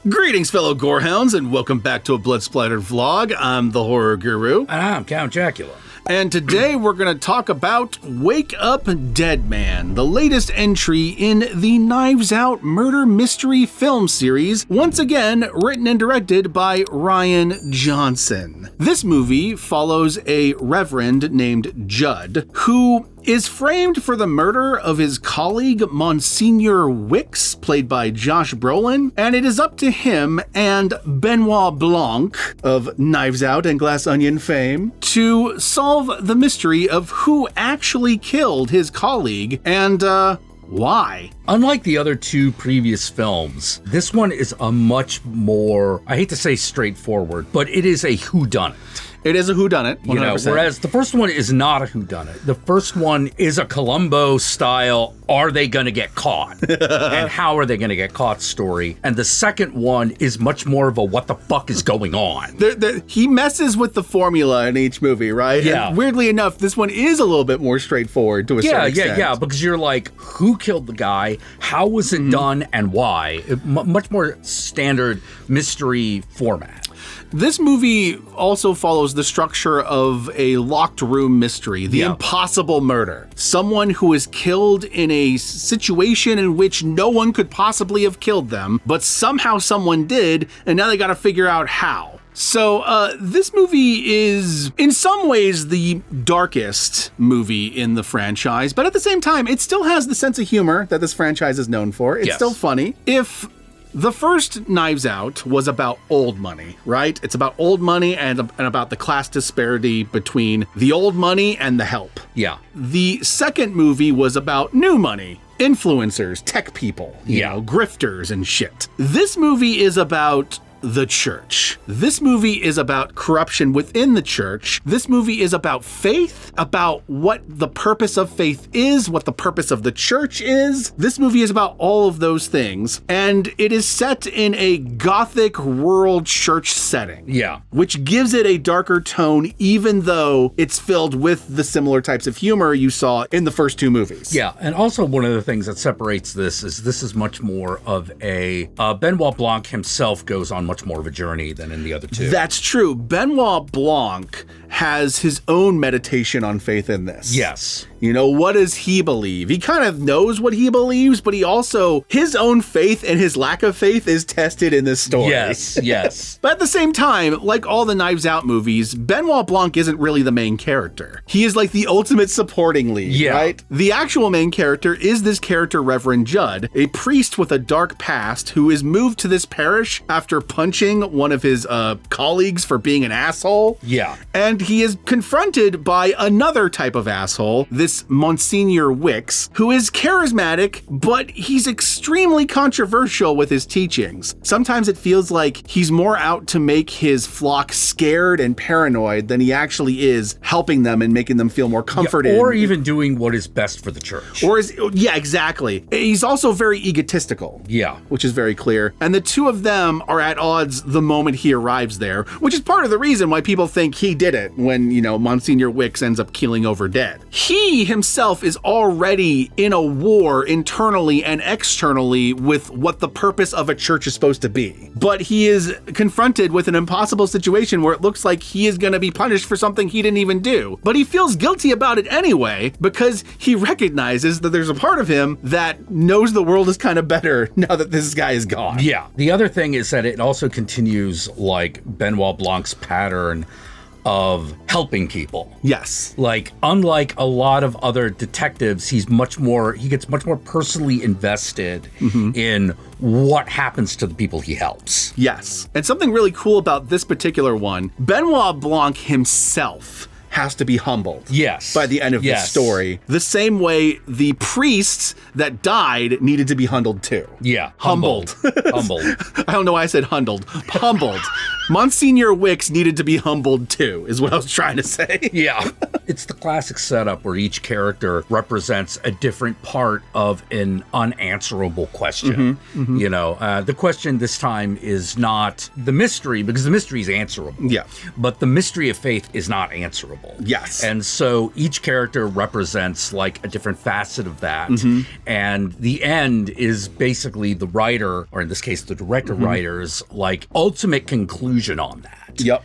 Greetings, fellow Gorehounds, and welcome back to a Blood Splattered vlog. I'm the Horror Guru. And I'm Count Jackula. And today we're going to talk about Wake Up Dead Man, the latest entry in the Knives Out murder mystery film series, once again written and directed by Rian Johnson. This movie follows a reverend named Judd, who is framed for the murder of his colleague Monsignor Wicks, played by Josh Brolin, and it is up to him and Benoit Blanc of Knives Out and Glass Onion fame to solve the mystery of who actually killed his colleague and why. Unlike the other two previous films, this one is a much more, I hate to say straightforward, but it is a whodunit. It is a whodunit, 100%. You know, whereas the first one is not a whodunit. The first one is a Columbo style, are they going to get caught? And how are they going to get caught story. And the second one is much more of a what the fuck is going on. He messes with the formula in each movie, right? Yeah. And weirdly enough, this one is a little bit more straightforward to a certain extent. Yeah, because you're like, who killed the guy? How was it done and why? Much more standard mystery format. This movie also follows the structure of a locked room mystery, the impossible murder. Someone who is killed in a situation in which no one could possibly have killed them, but somehow someone did, and now they got to figure out how. So this movie is, in some ways, the darkest movie in the franchise, but at the same time, it still has the sense of humor that this franchise is known for. It's still funny. If the first Knives Out was about old money, right? It's about old money and about the class disparity between the old money and the help. Yeah. The second movie was about new money. Influencers, tech people, you know, grifters and shit. This movie is about the church. This movie is about corruption within the church. This movie is about faith, about what the purpose of faith is, what the purpose of the church is. This movie is about all of those things, and it is set in a gothic rural church setting. Yeah. Which gives it a darker tone, even though it's filled with the similar types of humor you saw in the first two movies. Yeah, and also one of the things that separates this is much more of a, Benoit Blanc himself goes on much more of a journey than in the other two. That's true. Benoit Blanc has his own meditation on faith in this. Yes. You know, what does he believe? He kind of knows what he believes, but he also, his own faith and his lack of faith is tested in this story. Yes, yes. But at the same time, like all the Knives Out movies, Benoit Blanc isn't really the main character. He is like the ultimate supporting lead, right? The actual main character is this character, Reverend Judd, a priest with a dark past who is moved to this parish after punching one of his colleagues for being an asshole. Yeah. And he is confronted by another type of asshole, this Monsignor Wicks, who is charismatic, but he's extremely controversial with his teachings. Sometimes it feels like he's more out to make his flock scared and paranoid than he actually is helping them and making them feel more comforted. Yeah, or even doing what is best for the church. Yeah, exactly. He's also very egotistical. Yeah. Which is very clear. And the two of them are at odds the moment he arrives there, which is part of the reason why people think he did it when, you know, Monsignor Wicks ends up keeling over dead. He himself is already in a war internally and externally with what the purpose of a church is supposed to be. But he is confronted with an impossible situation where it looks like he is going to be punished for something he didn't even do. But he feels guilty about it anyway because he recognizes that there's a part of him that knows the world is kind of better now that this guy is gone. Yeah. The other thing is that it also continues like Benoit Blanc's pattern of helping people. Yes. Like, unlike a lot of other detectives, he gets much more personally invested in what happens to the people he helps. Yes. And something really cool about this particular one, Benoit Blanc himself has to be humbled. Yes. By the end of this story. The same way the priests that died needed to be humbled too. Yeah. Humbled. Humbled. I don't know why I said humbled. Humbled. Monsignor Wicks needed to be humbled too, is what I was trying to say. Yeah. It's the classic setup where each character represents a different part of an unanswerable question. You know, the question this time is not the mystery, because the mystery is answerable. Yeah. But the mystery of faith is not answerable. Yes. And so each character represents like a different facet of that. And the end is basically the writer, or in this case, the director writer's like ultimate conclusion on that. Yep.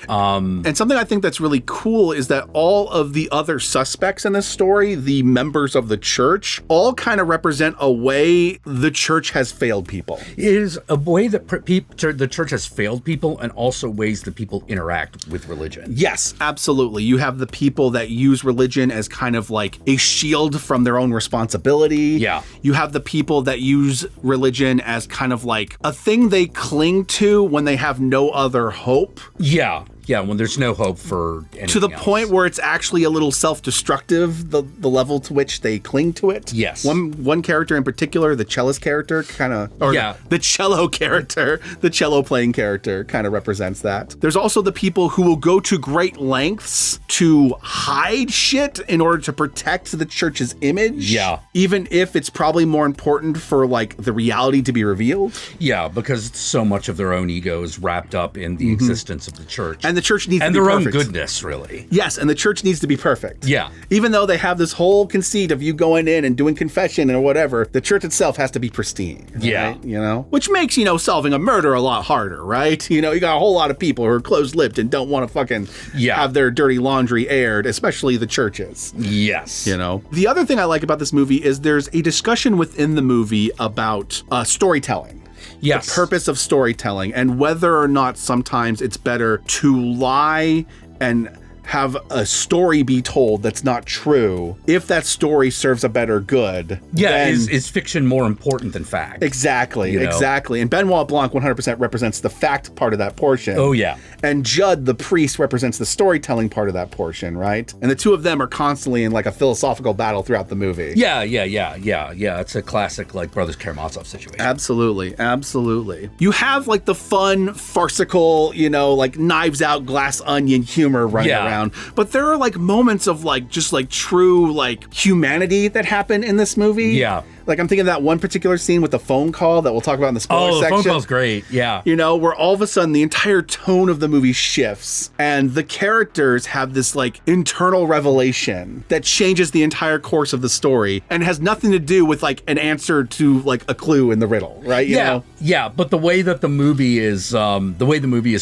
And something I think that's really cool is that all of the other suspects in this story, the members of the church, all kind of represent a way the church has failed people. It is a way that the church has failed people, and also ways that people interact with religion. Yes, absolutely. You have the people that use religion as kind of like a shield from their own responsibility. Yeah. You have the people that use religion as kind of like a thing they cling to when they have no other hope. Yeah. Yeah, when there's no hope for anything to the else. point where it's actually a little self-destructive, the level to which they cling to it. Yes. One character in particular, the cellist character, kind of, or the cello character, the cello playing character kind of represents that. There's also the people who will go to great lengths to hide shit in order to protect the church's image. Yeah. Even if it's probably more important for like the reality to be revealed. Yeah, because so much of their own ego is wrapped up in the existence of the church. And the church needs to be their perfect. own goodness, really. Yes, and the church needs to be perfect. Yeah. Even though they have this whole conceit of you going in and doing confession or whatever, the church itself has to be pristine. Yeah. Right? You know? Which makes, solving a murder a lot harder, right? You got a whole lot of people who are closed-lipped and don't want to fucking have their dirty laundry aired, especially the churches. Yes. The other thing I like about this movie is there's a discussion within the movie about storytelling. Yes. The purpose of storytelling, and whether or not sometimes it's better to lie and have a story be told that's not true if that story serves a better good. Yeah, is fiction more important than fact? Exactly. And Benoit Blanc 100% represents the fact part of that portion. Oh, yeah. And Judd, the priest, represents the storytelling part of that portion, right? And the two of them are constantly in like a philosophical battle throughout the movie. Yeah. It's a classic like Brothers Karamazov situation. Absolutely. You have like the fun, farcical, like Knives Out, Glass Onion humor running around. But there are like moments of like just like true like humanity that happen in this movie. Yeah. Like I'm thinking of that one particular scene with the phone call that we'll talk about in the spoiler section. Oh, the phone call's great. Yeah. Where all of a sudden the entire tone of the movie shifts and the characters have this like internal revelation that changes the entire course of the story and has nothing to do with like an answer to like a clue in the riddle, right? You know? Yeah, but the way that the movie is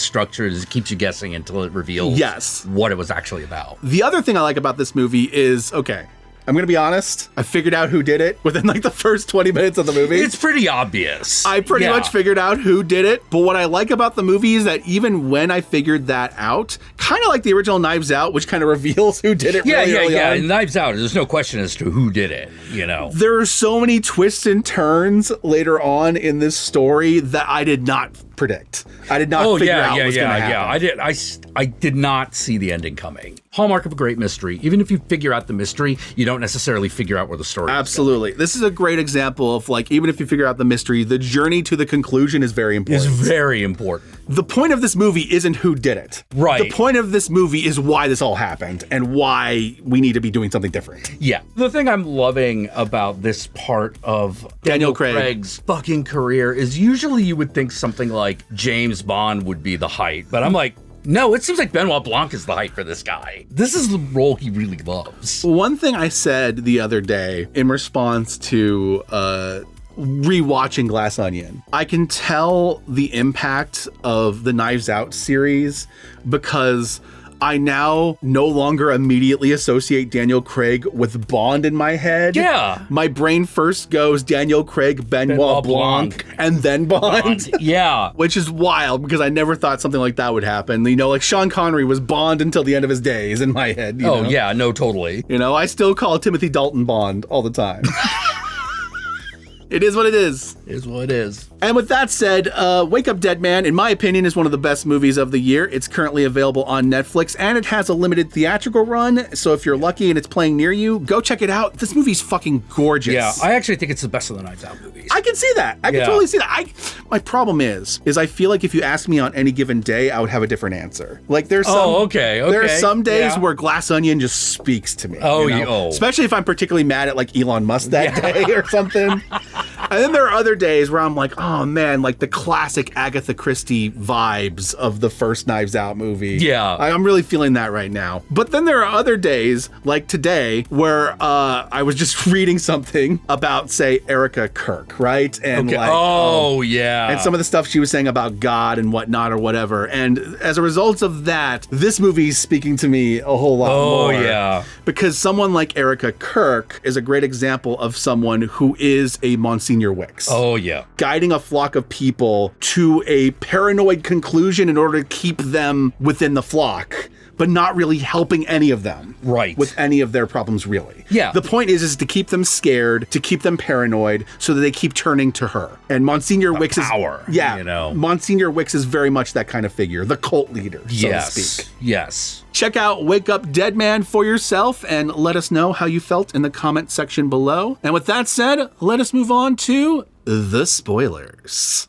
structured is it keeps you guessing until it reveals what it was actually about. The other thing I like about this movie is, I'm going to be honest, I figured out who did it within like the first 20 minutes of the movie. It's pretty obvious. I pretty much figured out who did it. But what I like about the movie is that even when I figured that out, kind of like the original Knives Out, which kind of reveals who did it really early on. Knives Out, there's no question as to who did it, There are so many twists and turns later on in this story that I did not predict. I did not figure out what was going to happen. I did not see the ending coming. Hallmark of a great mystery. Even if you figure out the mystery, you don't necessarily figure out where the story is. Absolutely. This is a great example of like, even if you figure out the mystery, the journey to the conclusion is very important. It's very important. The point of this movie isn't who did it. Right. The point of this movie is why this all happened and why we need to be doing something different. Yeah. The thing I'm loving about this part of Daniel Craig's fucking career is usually you would think something like James Bond would be the height, but I'm like, no, it seems like Benoit Blanc is the height for this guy. This is the role he really loves. One thing I said the other day in response to rewatching Glass Onion, I can tell the impact of the Knives Out series because I now no longer immediately associate Daniel Craig with Bond in my head. Yeah. My brain first goes Daniel Craig, Benoit Blanc, and then Bond. Yeah. Which is wild because I never thought something like that would happen. Like Sean Connery was Bond until the end of his days in my head. Yeah, no, totally. I still call Timothy Dalton Bond all the time. It is what it is. It is what it is. And with that said, Wake Up Dead Man, in my opinion, is one of the best movies of the year. It's currently available on Netflix, and it has a limited theatrical run. So if you're lucky and it's playing near you, go check it out. This movie's fucking gorgeous. Yeah, I actually think it's the best of the Knives Out movies. I can see that. I can totally see that. My problem is I feel like if you ask me on any given day, I would have a different answer. Like there's some, there are some days where Glass Onion just speaks to me. Especially if I'm particularly mad at like Elon Musk that day or something. And then there are other days where I'm like, oh man, like the classic Agatha Christie vibes of the first Knives Out movie. Yeah. I'm really feeling that right now. But then there are other days, like today, where I was just reading something about, say, Erica Kirk, right? And and some of the stuff she was saying about God and whatnot or whatever. And as a result of that, this movie is speaking to me a whole lot more. Oh, yeah. Because someone like Erica Kirk is a great example of someone who is a Monsignor Wicks. Oh, yeah. Guiding a flock of people to a paranoid conclusion in order to keep them within the flock, but not really helping any of them with any of their problems, really. Yeah. The point is to keep them scared, to keep them paranoid, so that they keep turning to her. And Monsignor Wicks power, is... Yeah. Monsignor Wicks is very much that kind of figure, the cult leader, so to speak. Yes. Check out Wake Up Dead Man for yourself and let us know how you felt in the comment section below. And with that said, let us move on to the spoilers.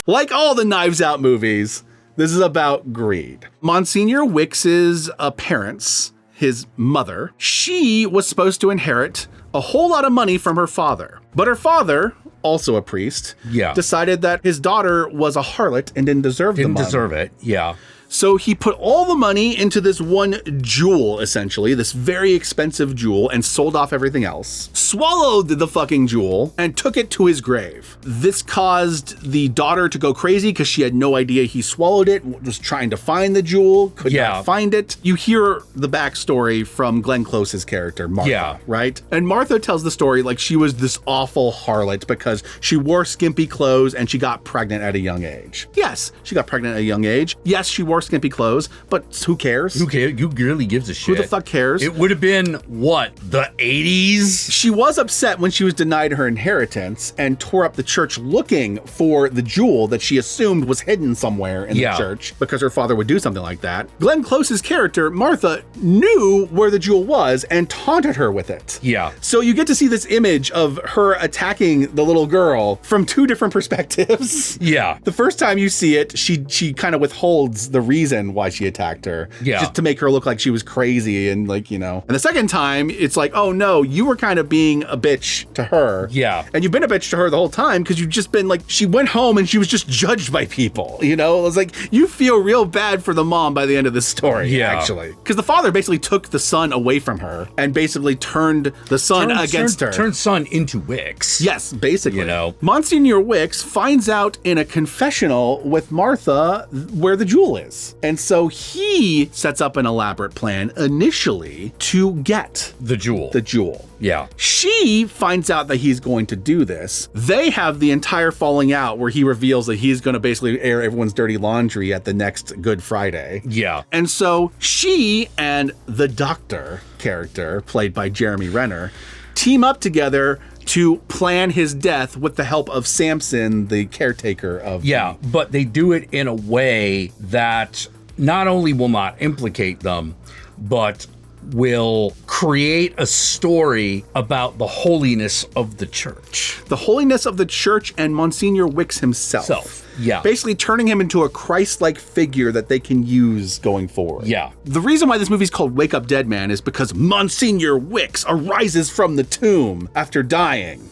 Like all the Knives Out movies, this is about greed. Monsignor Wicks's parents, his mother, she was supposed to inherit a whole lot of money from her father. But her father, also a priest, decided that his daughter was a harlot and didn't deserve the money. Didn't deserve it, yeah. So he put all the money into this one jewel, essentially, this very expensive jewel, and sold off everything else, swallowed the fucking jewel, and took it to his grave. This caused the daughter to go crazy because she had no idea he swallowed it, was trying to find the jewel, could not find it. You hear the backstory from Glenn Close's character, Martha, right? And Martha tells the story like she was this awful harlot because she wore skimpy clothes and she got pregnant at a young age. Yes, she got pregnant at a young age. Yes, she wore skimpy clothes, but who cares? Who cares? Who really gives a shit? Who the fuck cares? It would have been, what, the 80s? She was upset when she was denied her inheritance and tore up the church looking for the jewel that she assumed was hidden somewhere in the church because her father would do something like that. Glenn Close's character, Martha, knew where the jewel was and taunted her with it. Yeah. So you get to see this image of her attacking the little girl from two different perspectives. Yeah. The first time you see it, she kind of withholds the reason why she attacked her. Yeah. Just to make her look like she was crazy and like, you know. And the second time, it's like, oh no, you were kind of being a bitch to her. Yeah. And you've been a bitch to her the whole time because you've just been like, she went home and she was just judged by people, you know? It was like, you feel real bad for the mom by the end of this story, actually. Because the father basically took the son away from her and basically turned the son against her. Turned son into Wicks. Yes, basically. You know? Monsignor Wicks finds out in a confessional with Martha where the jewel is. And so he sets up an elaborate plan initially to get the jewel. The jewel. Yeah. She finds out that he's going to do this. They have the entire falling out where he reveals that he's going to basically air everyone's dirty laundry at the next Good Friday. Yeah. And so she and the doctor character, played by Jeremy Renner, team up together to plan his death with the help of Samson, the caretaker of... Yeah, but they do it in a way that not only will not implicate them, but will create a story about the holiness of the church. The holiness of the church and Monsignor Wicks himself. Yeah. Basically turning him into a Christ-like figure that they can use going forward. Yeah. The reason why this movie is called Wake Up Dead Man is because Monsignor Wicks arises from the tomb after dying.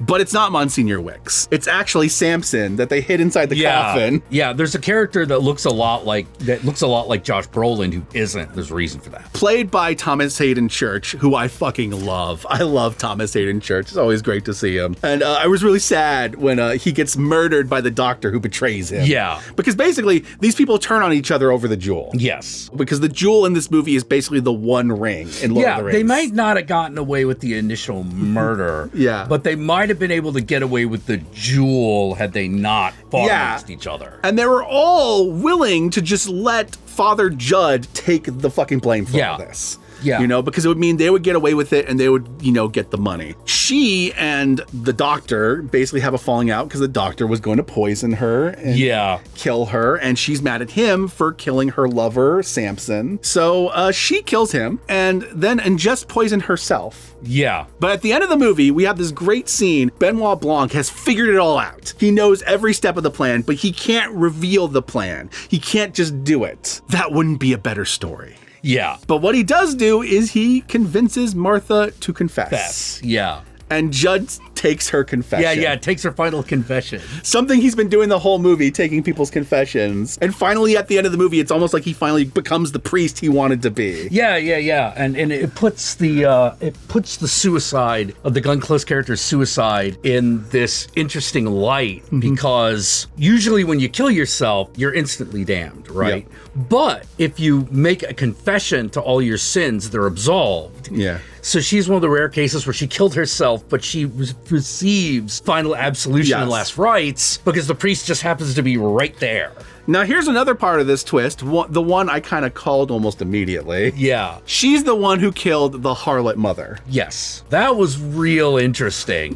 But it's not Monsignor Wicks. It's actually Samson that they hid inside the coffin. Yeah, there's a character that looks a lot like Josh Brolin who isn't. There's a reason for that. Played by Thomas Haden Church, who I fucking love. I love Thomas Haden Church. It's always great to see him. And I was really sad when he gets murdered by the doctor who betrays him. Yeah. Because basically, these people turn on each other over the jewel. Yes. Because the jewel in this movie is basically the One Ring in Lord of the Rings. They might not have gotten away with the initial murder. Yeah. But they might have been able to get away with the jewel had they not fought against each other. And they were all willing to just let Father Judd take the fucking blame for all this. Yeah. You know, because it would mean they would get away with it and they would, you know, get the money. She and the doctor basically have a falling out because the doctor was going to poison her and kill her. And she's mad at him for killing her lover, Samson. So she kills him and then ingests poison herself. Yeah. But at the end of the movie, we have this great scene. Benoit Blanc has figured it all out. He knows every step of the plan, but he can't reveal the plan. He can't just do it. That wouldn't be a better story. Yeah. But what he does do is he convinces Martha to confess. Yeah. And Judd takes her confession. Yeah, takes her final confession. Something he's been doing the whole movie, taking people's confessions. And finally, at the end of the movie, it's almost like he finally becomes the priest he wanted to be. Yeah. And it puts the suicide of the Glenn Close character's suicide in this interesting light because usually when you kill yourself, you're instantly damned, right? Yeah. But if you make a confession to all your sins, they're absolved. Yeah. So she's one of the rare cases where she killed herself, but she receives final absolution and last rites because the priest just happens to be right there. Now, here's another part of this twist, the one I kind of called almost immediately. Yeah. She's the one who killed the harlot mother. Yes. That was real interesting.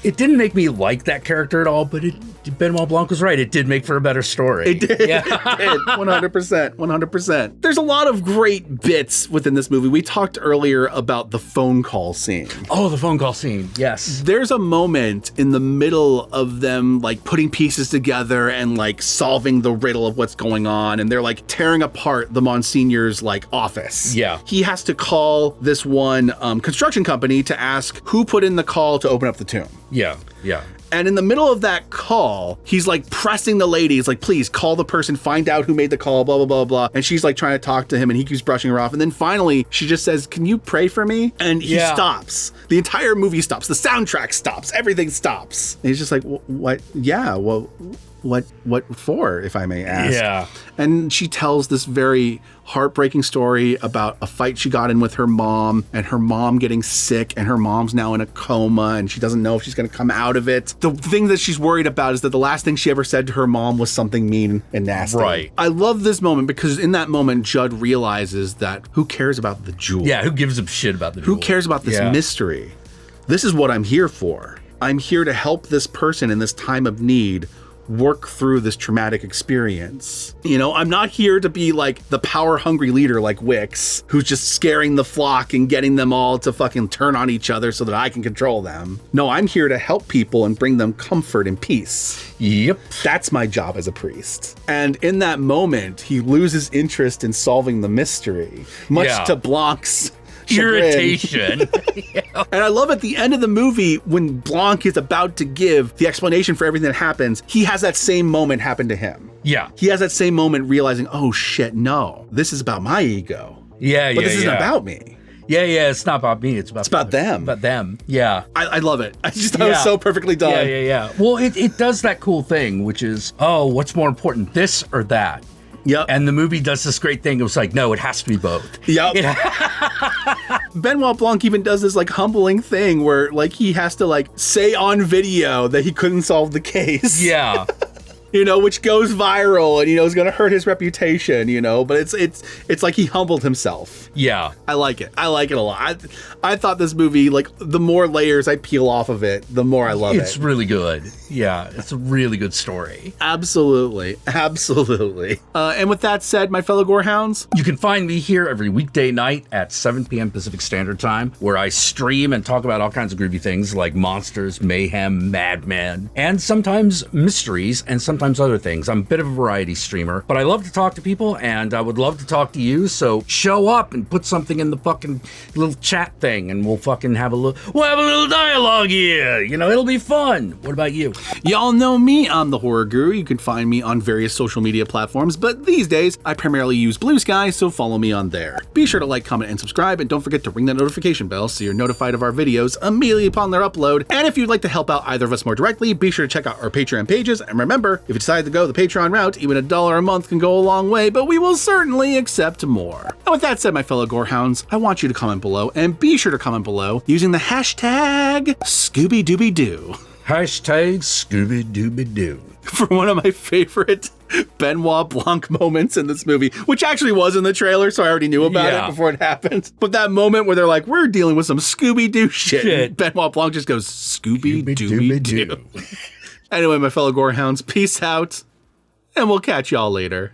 It didn't make me like that character at all, but Benoit Blanc was right. It did make for a better story. It did. Yeah. It did. 100%. 100%. There's a lot of great bits within this movie. We talked earlier about the phone call scene. Oh, the phone call scene. Yes. There's a moment in the middle of them like putting pieces together and like solving the riddle of what's going on. And they're like tearing apart the Monsignor's like office. Yeah. He has to call this one construction company to ask who put in the call to open up the tomb. Yeah. And in the middle of that call, he's like pressing the lady. He's like, please call the person, find out who made the call, blah, blah, blah, blah. And she's like trying to talk to him and he keeps brushing her off. And then finally, she just says, can you pray for me? And he stops. The entire movie stops. The soundtrack stops. Everything stops. And he's just like, what? Yeah, well, what for, if I may ask? Yeah. And she tells this very heartbreaking story about a fight she got in with her mom and her mom getting sick and her mom's now in a coma and she doesn't know if she's going to come out of it. The thing that she's worried about is that the last thing she ever said to her mom was something mean and nasty. Right. I love this moment because in that moment, Judd realizes that who cares about the jewel? Yeah, who gives a shit about the jewel? Who cares about this mystery? This is what I'm here for. I'm here to help this person in this time of need work through this traumatic experience. You know, I'm not here to be like the power-hungry leader like Wix, who's just scaring the flock and getting them all to fucking turn on each other so that I can control them. No, I'm here to help people and bring them comfort and peace. Yep. That's my job as a priest. And in that moment, he loses interest in solving the mystery, much to Blanc's irritation. And I love at the end of the movie when Blanc is about to give the explanation for everything that happens, he has that same moment happen to him. Yeah. He has that same moment realizing, oh shit, no, this is about my ego. But this isn't about me. Yeah, it's not about me. It's about them. About them. Yeah. I love it. I just thought it was so perfectly done. Yeah. Well, it does that cool thing, which is, oh, what's more important, this or that? Yep. And the movie does this great thing. It was like, no, it has to be both. Yep. Benoit Blanc even does this like humbling thing where like he has to like say on video that he couldn't solve the case. Yeah. You know, which goes viral and, you know, is going to hurt his reputation, you know, but it's like he humbled himself. Yeah. I like it. I like it a lot. I thought this movie, like, the more layers I peel off of it, the more I love it. It's really good. Yeah, it's a really good story. Absolutely. And with that said, my fellow Gorehounds, you can find me here every weekday night at 7 p.m. Pacific Standard Time, where I stream and talk about all kinds of groovy things like monsters, mayhem, madmen, and sometimes mysteries, and sometimes other things. I'm a bit of a variety streamer, but I love to talk to people, and I would love to talk to you, so show up and put something in the fucking little chat thing, and we'll fucking have a little dialogue here. You know, it'll be fun. What about you? Y'all know me. I'm the Horror Guru. You can find me on various social media platforms, but these days, I primarily use Blue Sky, so follow me on there. Be sure to like, comment, and subscribe, and don't forget to ring that notification bell so you're notified of our videos immediately upon their upload. And if you'd like to help out either of us more directly, be sure to check out our Patreon pages, and remember, if you decide to go the Patreon route, even $1 a month can go a long way, but we will certainly accept more. And with that said, my fellow Gorehounds, I want you to comment below, and be sure to comment below using the hashtag Scooby-Dooby-Doo. Hashtag Scooby-Dooby-Doo. For one of my favorite Benoit Blanc moments in this movie, which actually was in the trailer, so I already knew about it before it happened. But that moment where they're like, we're dealing with some Scooby-Doo shit. And Benoit Blanc just goes, Scooby-Dooby-Doo. Anyway, my fellow Gorehounds, peace out, and we'll catch y'all later.